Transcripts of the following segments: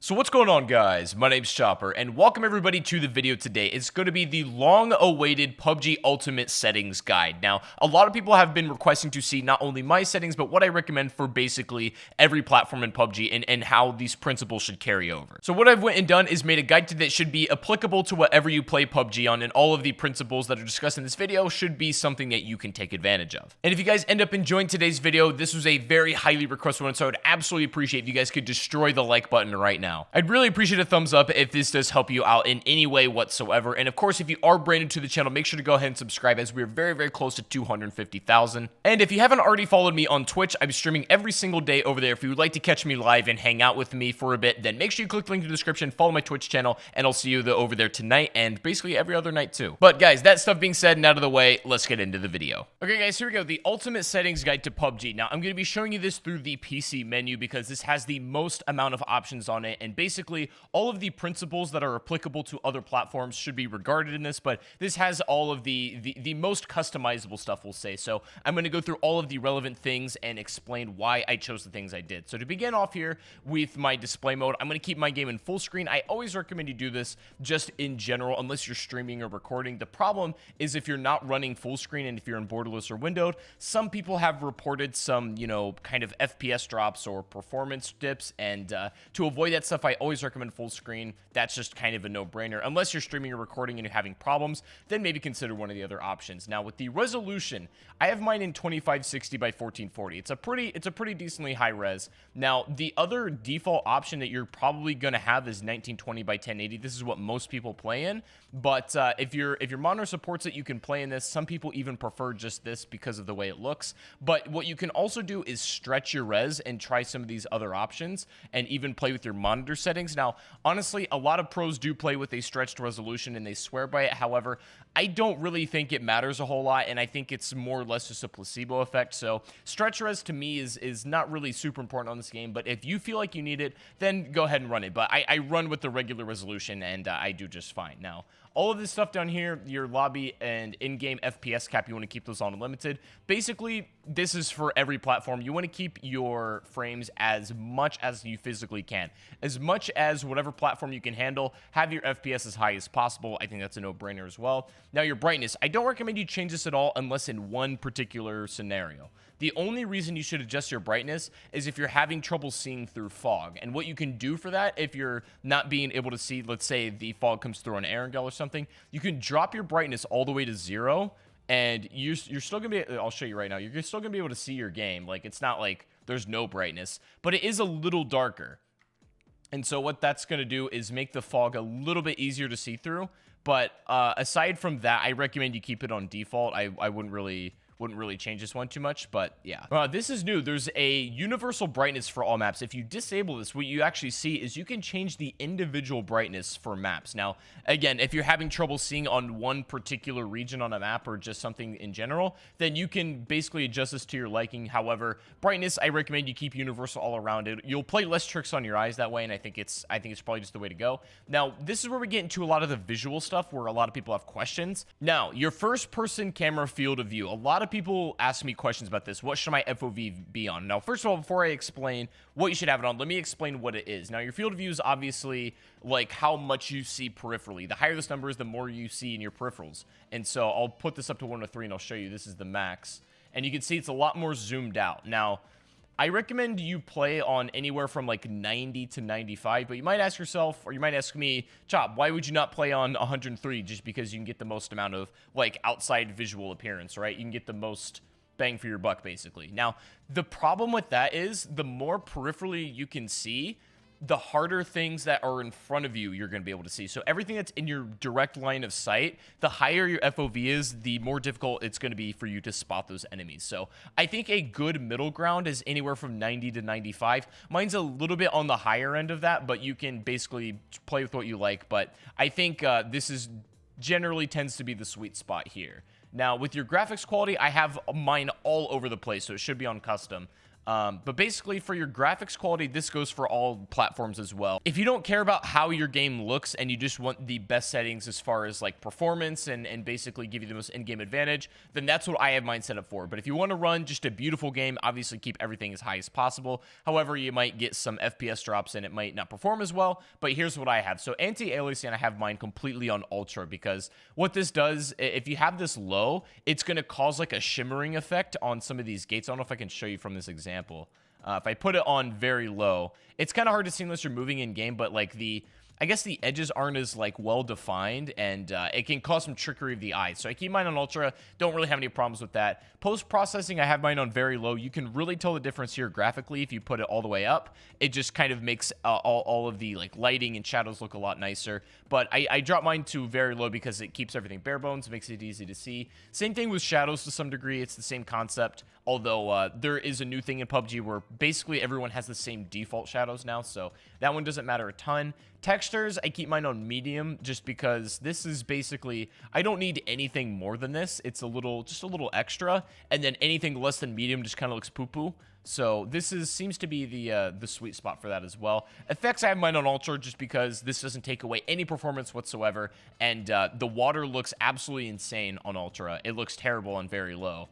So what's going on, guys? My name's Chopper, and welcome everybody to the video today. It's going to be the long-awaited PUBG Ultimate Settings Guide. Now, a lot of people have been requesting to see not only my settings, but what I recommend for basically every platform in PUBG and how these principles should carry over. So what I've went and done is made a guide that should be applicable to whatever you play PUBG on, and all of the principles that are discussed in this video should be something that you can take advantage of. And if you guys end up enjoying today's video, this was a very highly requested one, so I would absolutely appreciate if you guys could destroy the like button right now. I'd really appreciate a thumbs up if this does help you out in any way whatsoever. And of course, if you are brand new to the channel, make sure to go ahead and subscribe, as we're very, very close to 250,000. And if you haven't already followed me on Twitch, I'm streaming every single day over there. If you would like to catch me live and hang out with me for a bit, then make sure you click the link in the description, follow my Twitch channel, and I'll see you over there tonight and basically every other night too. But guys, that stuff being said and out of the way, let's get into the video. Okay guys, here we go. The Ultimate Settings Guide to PUBG. Now, I'm going to be showing you this through the PC menu because this has the most amount of options on it, and basically all of the principles that are applicable to other platforms should be regarded in this, but this has all of the most customizable stuff, we'll say. So I'm going to go through all of the relevant things and explain why I chose the things I did. So to begin off here with my display mode, I'm going to keep my game in full screen. I always recommend you do this just in general, unless you're streaming or recording. The problem is if you're not running full screen and if you're in borderless or windowed, some people have reported some, kind of FPS drops or performance dips, and to avoid that stuff, I always recommend full screen. That's just kind of a no-brainer. Unless you're streaming or recording and you're having problems, then maybe consider one of the other options. Now, with the resolution, I have mine in 2560 by 1440. It's a pretty decently high res. Now, the other default option that you're probably going to have is 1920 by 1080. This is what most people play in, but if your monitor supports it, you can play in this. Some people even prefer just this because of the way it looks. But what you can also do is stretch your res and try some of these other options and even play with your monitor settings. Now, honestly, a lot of pros do play with a stretched resolution and they swear by it. However, I don't really think it matters a whole lot, and I think it's more or less just a placebo effect. So stretch res to me is not really super important on this game, but if you feel like you need it, then go ahead and run it. But I run with the regular resolution, and I do just fine. Now, all of this stuff down here, your lobby and in-game FPS cap, you want to keep those on unlimited. Basically, this is for every platform. You want to keep your frames as much as you physically can. As much as whatever platform you can handle, have your FPS as high as possible. I think that's a no-brainer as well. Now, your brightness. I don't recommend you change this at all unless in one particular scenario. The only reason you should adjust your brightness is if you're having trouble seeing through fog. And what you can do for that, if you're not being able to see, let's say the fog comes through on Erangel or something, you can drop your brightness all the way to 0, and you're still going to be, I'll show you right now, you're still going to be able to see your game. Like, it's not like there's no brightness, but it is a little darker. And so what that's going to do is make the fog a little bit easier to see through. But aside from that, I recommend you keep it on default. I wouldn't really change this one too much, but yeah. This is new. There's a universal brightness for all maps. If you disable this, what you actually see is you can change the individual brightness for maps. Now, again, if you're having trouble seeing on one particular region on a map or just something in general, then you can basically adjust this to your liking. However, brightness, I recommend you keep universal all around it. You'll play less tricks on your eyes that way, and I think it's probably just the way to go. Now, this is where we get into a lot of the visual stuff where a lot of people have questions. Now, your first-person camera field of view. A lot of people ask me questions about this. What should my FOV be on? Now, first of all, before I explain what you should have it on, let me explain what it is. Now, your field of view is obviously like how much you see peripherally. The higher this number is, the more you see in your peripherals. And so I'll put this up to 103 and I'll show you. This is the max. And you can see it's a lot more zoomed out. Now, I recommend you play on anywhere from like 90 to 95, but you might ask yourself, or you might ask me, Chop, why would you not play on 103? Just because you can get the most amount of like outside visual appearance, right? You can get the most bang for your buck, basically. Now, the problem with that is the more peripherally you can see, the harder things that are in front of you you're going to be able to see. So everything that's in your direct line of sight, the higher your FOV is, the more difficult it's going to be for you to spot those enemies. So I think a good middle ground is anywhere from 90 to 95. Mine's a little bit on the higher end of that, but you can basically play with what you like. But I think this is generally tends to be the sweet spot here. Now, with your graphics quality, I have mine all over the place, so it should be on custom. But basically, for your graphics quality, this goes for all platforms as well. If you don't care about how your game looks and you just want the best settings as far as like performance and basically give you the most in-game advantage, then that's what I have mine set up for. But if you want to run just a beautiful game, obviously keep everything as high as possible. However, you might get some FPS drops and it might not perform as well. But here's what I have. So anti-aliasing, I have mine completely on ultra, because what this does, if you have this low, it's going to cause like a shimmering effect on some of these gates. I don't know if I can show you from this example. If I put it on very low, it's kind of hard to see unless you're moving in game, but like I guess the edges aren't as like well defined, and it can cause some trickery of the eyes. So I keep mine on ultra. Don't really have any problems with that. Post-processing, I have mine on very low. You can really tell the difference here graphically if you put it all the way up. It just kind of makes all of the like lighting and shadows look a lot nicer. But I drop mine to very low because it keeps everything bare bones, makes it easy to see. Same thing with shadows to some degree. It's the same concept. Although there is a new thing in PUBG where basically everyone has the same default shadows now, so that one doesn't matter a ton. Textures, I keep mine on medium just because this is basically, I don't need anything more than this. It's just a little extra, and then anything less than medium just kind of looks poo-poo. So this seems to be the sweet spot for that as well. Effects, I have mine on ultra just because this doesn't take away any performance whatsoever, and the water looks absolutely insane on ultra. It looks terrible on very low.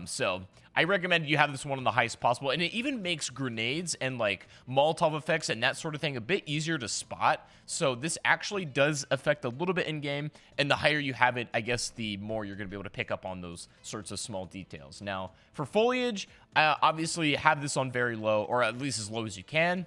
So I recommend you have this one on the highest possible, and it even makes grenades and like Molotov effects and that sort of thing a bit easier to spot. So this actually does affect a little bit in game, and the higher you have it, I guess the more you're going to be able to pick up on those sorts of small details. Now for foliage, obviously have this on very low, or at least as low as you can,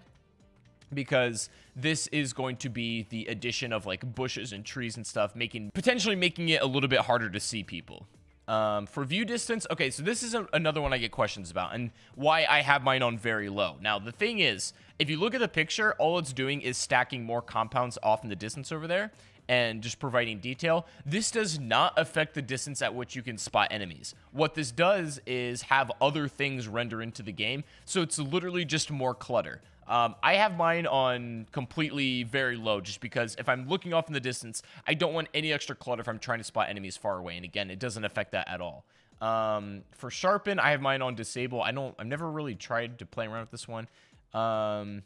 because this is going to be the addition of like bushes and trees and stuff, potentially making it a little bit harder to see people. For view distance, okay, so this is another one I get questions about, and why I have mine on very low. Now, the thing is, if you look at the picture, all it's doing is stacking more compounds off in the distance over there, and just providing detail. This does not affect the distance at which you can spot enemies. What this does is have other things render into the game, so it's literally just more clutter. I have mine on completely very low just because if I'm looking off in the distance, I don't want any extra clutter if I'm trying to spot enemies far away. And again, it doesn't affect that at all. For sharpen, I have mine on disable. I've never really tried to play around with this one. I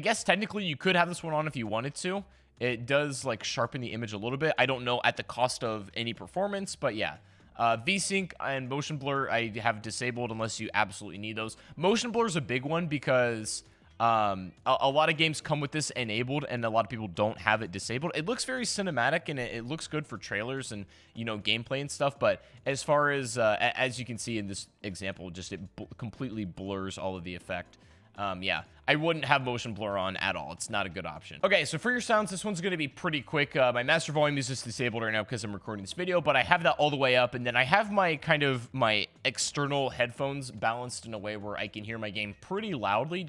guess technically you could have this one on if you wanted to. It does like sharpen the image a little bit. I don't know at the cost of any performance, but yeah. VSync and motion blur I have disabled unless you absolutely need those. Motion blur is a big one because a lot of games come with this enabled, and a lot of people don't have it disabled. It looks very cinematic, and it looks good for trailers and, you know, gameplay and stuff. But as far as you can see in this example, just it completely blurs all of the effect. Yeah, I wouldn't have motion blur on at all. It's not a good option. Okay, so for your sounds, this one's going to be pretty quick. My master volume is just disabled right now because I'm recording this video, but I have that all the way up, and then I have my my external headphones balanced in a way where I can hear my game pretty loudly,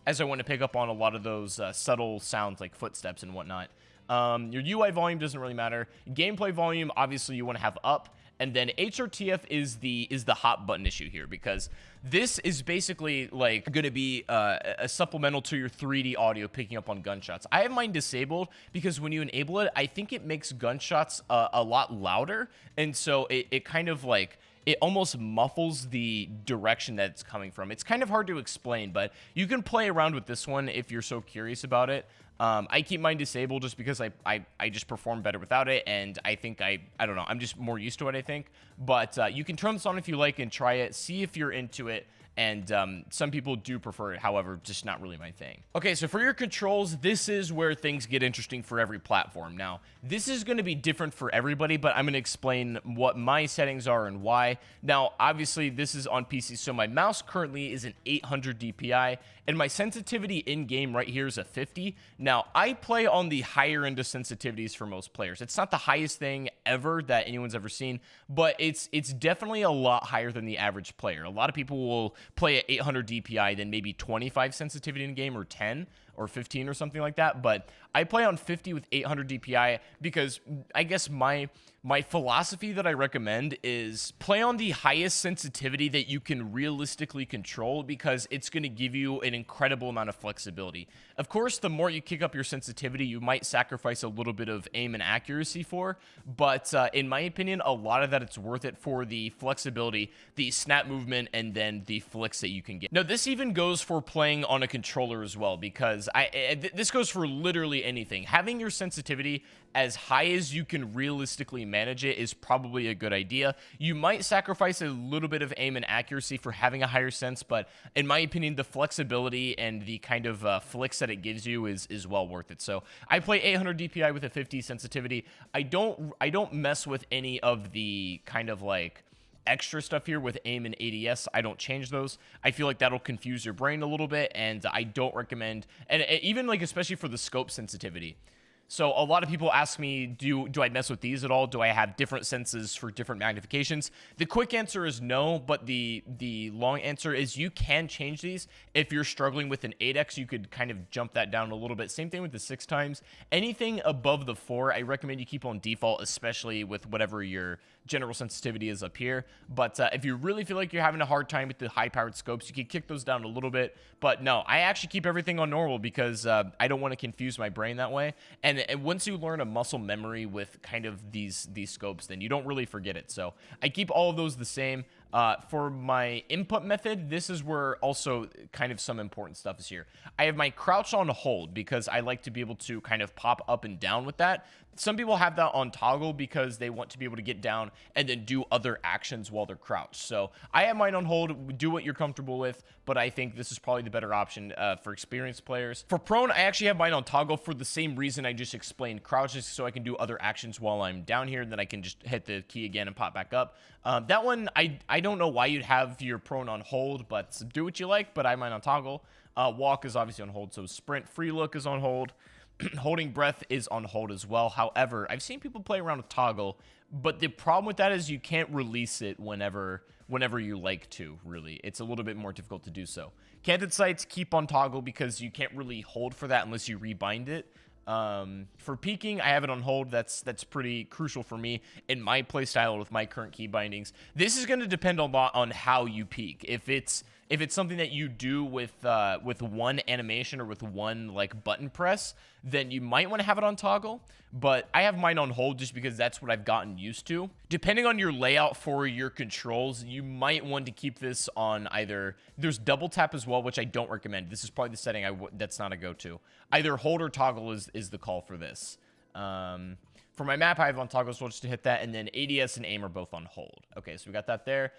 as I want to pick up on a lot of those subtle sounds like footsteps and whatnot. Your UI volume doesn't really matter. Gameplay volume, obviously, you want to have up. And then HRTF is the hot button issue here, because this is basically like going to be a supplemental to your 3D audio picking up on gunshots. I have mine disabled because when you enable it, I think it makes gunshots a lot louder, and so it kind of like it almost muffles the direction that it's coming from. It's kind of hard to explain, but you can play around with this one if you're so curious about it. I keep mine disabled just because I just perform better without it, and I think I don't know, I'm just more used to it, I think. But you can turn this on if you like and try it, see if you're into it. And some people do prefer it, however, just not really my thing. Okay, so for your controls, this is where things get interesting for every platform. Now, this is going to be different for everybody, but I'm going to explain what my settings are and why. Now, obviously, this is on PC, so my mouse currently is an 800 DPI, and my sensitivity in-game right here is a 50. Now, I play on the higher end of sensitivities for most players. It's not the highest thing ever that anyone's ever seen, but it's definitely a lot higher than the average player. A lot of people will play at 800 DPI, then maybe 25 sensitivity in game, or 10, or 15 or something like that. But I play on 50 with 800 DPI because I guess my philosophy that I recommend is play on the highest sensitivity that you can realistically control, because it's going to give you an incredible amount of flexibility. Of course, the more you kick up your sensitivity, you might sacrifice a little bit of aim and accuracy for, but in my opinion, a lot of that it's worth it for the flexibility, the snap movement, and then the flicks that you can get. Now, this even goes for playing on a controller as well, because this goes for literally anything. Having your sensitivity as high as you can realistically manage it is probably a good idea. You might sacrifice a little bit of aim and accuracy for having a higher sense, but in my opinion, the flexibility and the kind of flicks that it gives you is well worth it. So I play 800 DPI with a 50 sensitivity. I don't mess with any of the kind of like extra stuff here with aim and ADS. I don't change those. I feel like that'll confuse your brain a little bit, and I don't recommend, and even like especially for the scope sensitivity. So a lot of people ask me, do I mess with these at all? Do I have different senses for different magnifications? The quick answer is no, but the long answer is you can change these. If you're struggling with an 8x, you could kind of jump that down a little bit. Same thing with the 6 times. Anything above the 4, I recommend you keep on default, especially with whatever your general sensitivity is up here. But if you really feel like you're having a hard time with the high-powered scopes, you can kick those down a little bit. But no, I actually keep everything on normal because I don't want to confuse my brain that way. And once you learn a muscle memory with kind of these scopes, then you don't really forget it. So I keep all of those the same. For my input method, this is where also kind of some important stuff is here. I have my crouch on hold because I like to be able to kind of pop up and down with that. Some people have that on toggle because they want to be able to get down and then do other actions while they're crouched. So I have mine on hold. Do what you're comfortable with, but I think this is probably the better option for experienced players. For prone, I actually have mine on toggle for the same reason I just explained. Crouches so I can do other actions while I'm down here, and then I can just hit the key again and pop back up. That one, I don't know why you'd have your prone on hold, but do what you like, but I have mine on toggle. Walk is obviously on hold, so sprint. Free look is on hold. Holding breath is on hold as well. However, I've seen people play around with toggle, but the problem with that is you can't release it whenever you like to, really. It's a little bit more difficult to do so. Canted sights, keep on toggle because you can't really hold for that unless you rebind it. For peeking, I have it on hold. That's pretty crucial for me in my playstyle with my current key bindings. This is going to depend a lot on how you peek. If it's something that you do with one animation or with one like button press, then you might want to have it on toggle, but I have mine on hold just because that's what I've gotten used to. Depending on your layout for your controls, you might want to keep this on either, there's double tap as well, which I don't recommend. This is probably the setting that's not a go-to. Either hold or toggle is the call for this. For my map, I have on toggle, so just to hit that, and then ADS and aim are both on hold. Okay, so we got that there.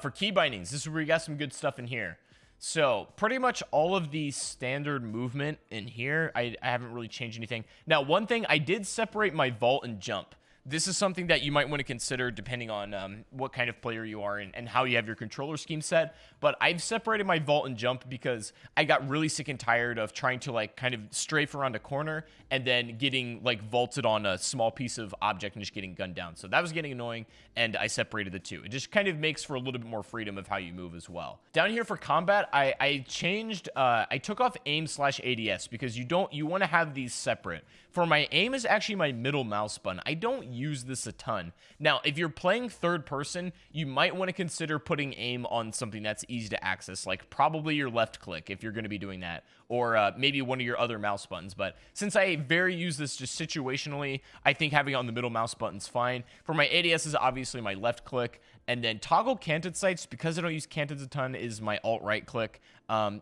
For key bindings, this is where we got some good stuff in here. So pretty much all of the standard movement in here, I haven't really changed anything. Now, one thing, I did separate my vault and jump. This is something that you might want to consider depending on what kind of player you are and how you have your controller scheme set. But I've separated my vault and jump because I got really sick and tired of trying to like kind of strafe around a corner and then getting like vaulted on a small piece of object and just getting gunned down. So that was getting annoying, and I separated the two. It just kind of makes for a little bit more freedom of how you move as well. Down here for combat, I changed, I took off aim/ADS because you want to have these separate. For my aim is actually my middle mouse button. I don't use this a ton. Now, if you're playing third person, you might want to consider putting aim on something that's easy to access, like probably your left click if you're going to be doing that, or maybe one of your other mouse buttons. But since I use this just situationally, I think having it on the middle mouse button's fine. For my ADS is obviously my left click, and then toggle canted sights, because I don't use canteds a ton, is my alt right click.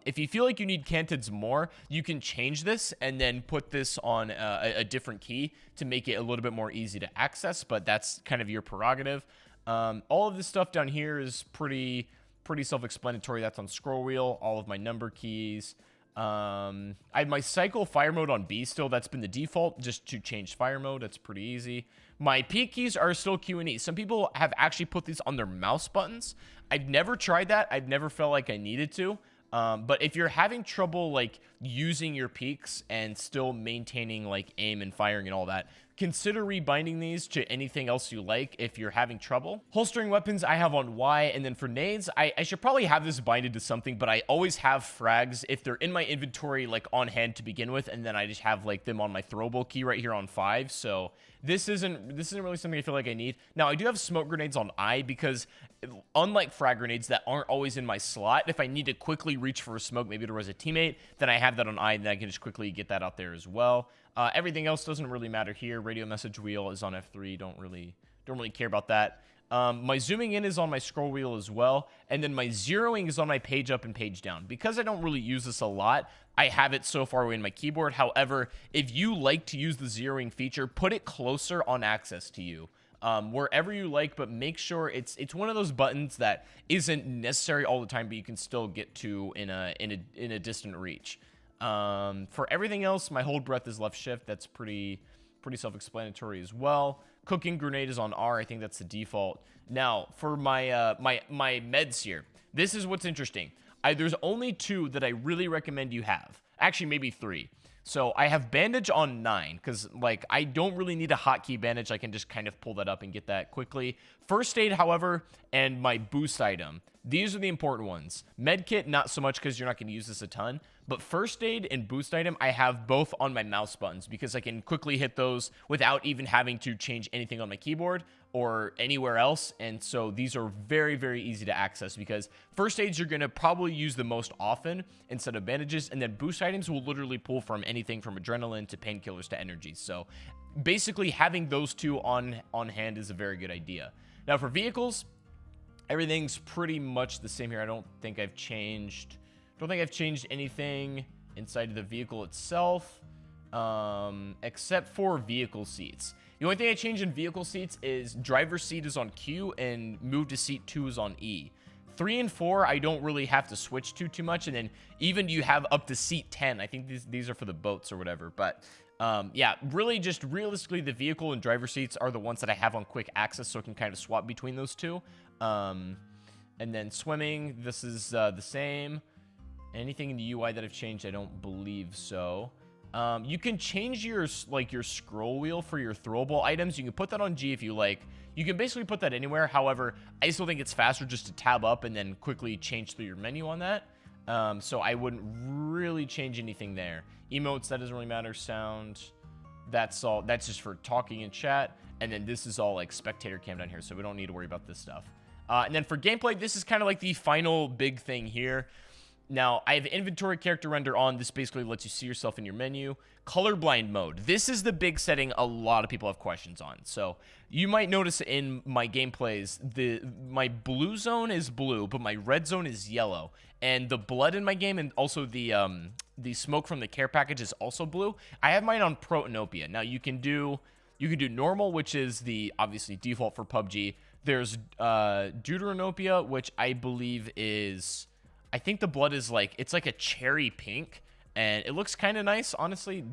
If you feel like you need canteds more, you can change this and then put this on a different key to make it a little bit more easy to access, but that's kind of your prerogative. All of this stuff down here is pretty self-explanatory. That's on scroll wheel, all of my number keys. I have my cycle fire mode on B still. That's been the default just to change fire mode. That's pretty easy. My P keys are still Q and E. Some people have actually put these on their mouse buttons. I've never tried that. I've never felt like I needed to. But if you're having trouble like using your peaks and still maintaining like aim and firing and all that, consider rebinding these to anything else you like if you're having trouble. Holstering weapons I have on Y, and then for nades, I should probably have this binded to something, but I always have frags if they're in my inventory like on hand to begin with, and then I just have like them on my throwable key right here on 5. So this isn't really something I feel like I need. Now I do have smoke grenades on I because unlike frag grenades that aren't always in my slot, if I need to quickly reach for a smoke, maybe to res a teammate, then I have that on I, and then I can just quickly get that out there as well. Everything else doesn't really matter here. Radio message wheel is on F3. Don't really care about that. My zooming in is on my scroll wheel as well, and then my zeroing is on my page up and page down. Because I don't really use this a lot, I have it so far away in my keyboard. However, if you like to use the zeroing feature, put it closer on access to you. Wherever you like, but make sure it's one of those buttons that isn't necessary all the time, but you can still get to in a distant reach. For everything else, my hold breath is left shift. That's pretty self-explanatory as well. Cooking grenade is on R. I think that's the default. Now, for my my meds here, this is what's interesting. There's only 2 that I really recommend you have. Actually, maybe 3. So I have bandage on 9 because like I don't really need a hotkey bandage. I can just kind of pull that up and get that quickly. First aid, however, and my boost item. These are the important ones. Medkit, not so much because you're not going to use this a ton. But first aid and boost item, I have both on my mouse buttons because I can quickly hit those without even having to change anything on my keyboard or anywhere else. And so these are very, very easy to access because first aids you're going to probably use the most often instead of bandages. And then boost items will literally pull from anything from adrenaline to painkillers to energy. So basically having those 2 on hand is a very good idea. Now for vehicles, everything's pretty much the same here. I don't think I've changed anything inside of the vehicle itself, except for vehicle seats. The only thing I changed in vehicle seats is driver's seat is on Q and move to seat 2 is on E. 3 and 4, I don't really have to switch to too much, and then even you have up to seat 10. I think these are for the boats or whatever, but yeah, really just realistically, the vehicle and driver seats are the ones that I have on quick access, so I can kind of swap between those 2. And then swimming, this is the same. Anything in the UI that I've changed, I don't believe so. You can change your scroll wheel for your throwable items. You can put that on G if you like. You can basically put that anywhere. However, I still think it's faster just to tab up and then quickly change through your menu on that. So I wouldn't really change anything there. Emotes, that doesn't really matter. Sound, that's all. That's just for talking in chat. And then this is all like spectator cam down here, so we don't need to worry about this stuff. And then for gameplay, this is kind of like the final big thing here. Now, I have inventory character render on. This basically lets you see yourself in your menu. Colorblind mode. This is the big setting a lot of people have questions on. So you might notice in my gameplays, my blue zone is blue, but my red zone is yellow. And the blood in my game and also the smoke from the care package is also blue. I have mine on Protanopia. Now, you can do normal, which is the obviously default for PUBG. There's Deuteranopia, which I believe is... I think the blood is like, it's like a cherry pink, and it looks kind of nice, honestly.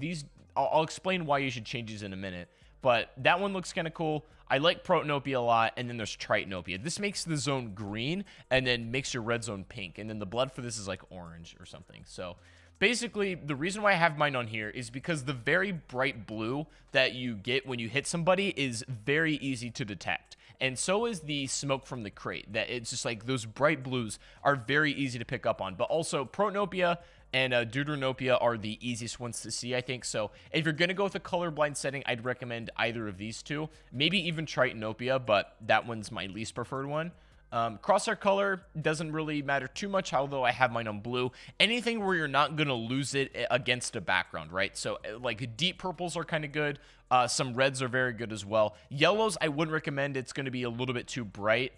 I'll explain why you should change these in a minute, but that one looks kind of cool. I like Protanopia a lot, and then there's Tritanopia. This makes the zone green, and then makes your red zone pink, and then the blood for this is like orange or something. So basically, the reason why I have mine on here is because the very bright blue that you get when you hit somebody is very easy to detect. And so is the smoke from the crate. That it's just like those bright blues are very easy to pick up on. But also Protanopia and Deuteranopia are the easiest ones to see, I think. So if you're going to go with a colorblind setting, I'd recommend either of these 2. Maybe even Tritanopia, but that one's my least preferred one. Crosshair color doesn't really matter too much, although I have mine on blue. Anything where you're not going to lose it against a background, right? So like deep purples are kind of good. Some reds are very good as well. Yellows, I wouldn't recommend. It's going to be a little bit too bright.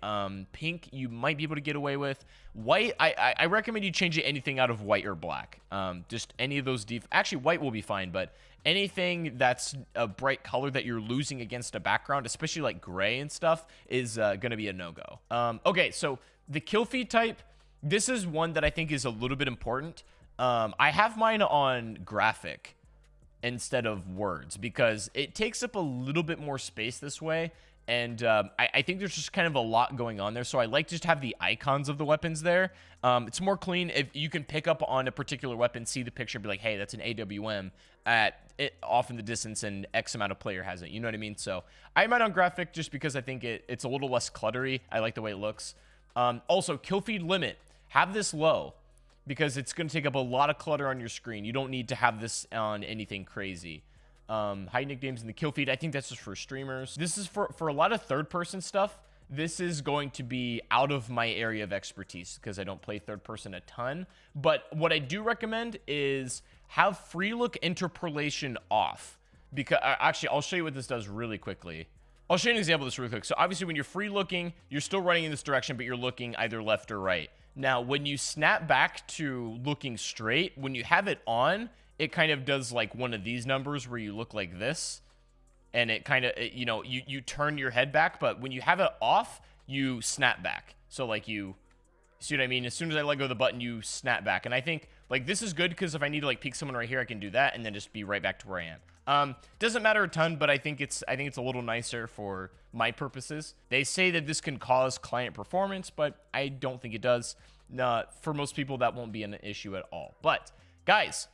Pink, you might be able to get away with. White, I recommend you change it anything out of white or black. Just any of those actually, white will be fine, but anything that's a bright color that you're losing against a background, especially like gray and stuff, is going to be a no-go. Okay, so the kill feed type, this is one that I think is a little bit important. I have mine on graphic instead of words because it takes up a little bit more space this way, and I think there's just kind of a lot going on there, so I like to just have the icons of the weapons there. It's more clean if you can pick up on a particular weapon, see the picture, be like, hey, that's an AWM at it off in the distance and X amount of player hasn't. You know what I mean? So I might on graphic just because I think it's a little less cluttery. I like the way it looks. Also, kill feed limit. Have this low because it's going to take up a lot of clutter on your screen. You don't need to have this on anything crazy. Hide nicknames in the kill feed. I think that's just for streamers. This is for a lot of third-person stuff. This is going to be out of my area of expertise because I don't play third person a ton. But what I do recommend is have free look interpolation off. Because actually, I'll show you what this does really quickly. I'll show you an example of this really quick. So obviously when you're free looking, you're still running in this direction, but you're looking either left or right. Now, when you snap back to looking straight, when you have it on, it kind of does like one of these numbers where you look like this. And it kind of, you know, you turn your head back, but when you have it off, you snap back. So like you see what I mean? As soon as I let go of the button, you snap back. And I think like this is good because if I need to like peek someone right here, I can do that and then just be right back to where I am. Doesn't matter a ton, but I think it's a little nicer for my purposes. They say that this can cause client performance, but I don't think it does. For most people, that won't be an issue at all. But guys,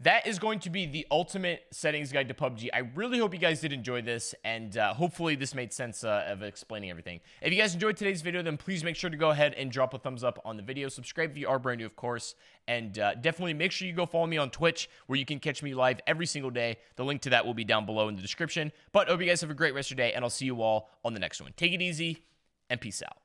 that is going to be the ultimate settings guide to PUBG. I really hope you guys did enjoy this, and hopefully this made sense of explaining everything. If you guys enjoyed today's video, then please make sure to go ahead and drop a thumbs up on the video. Subscribe if you are brand new, of course, and definitely make sure you go follow me on Twitch, where you can catch me live every single day. The link to that will be down below in the description. But I hope you guys have a great rest of your day, and I'll see you all on the next one. Take it easy, and peace out.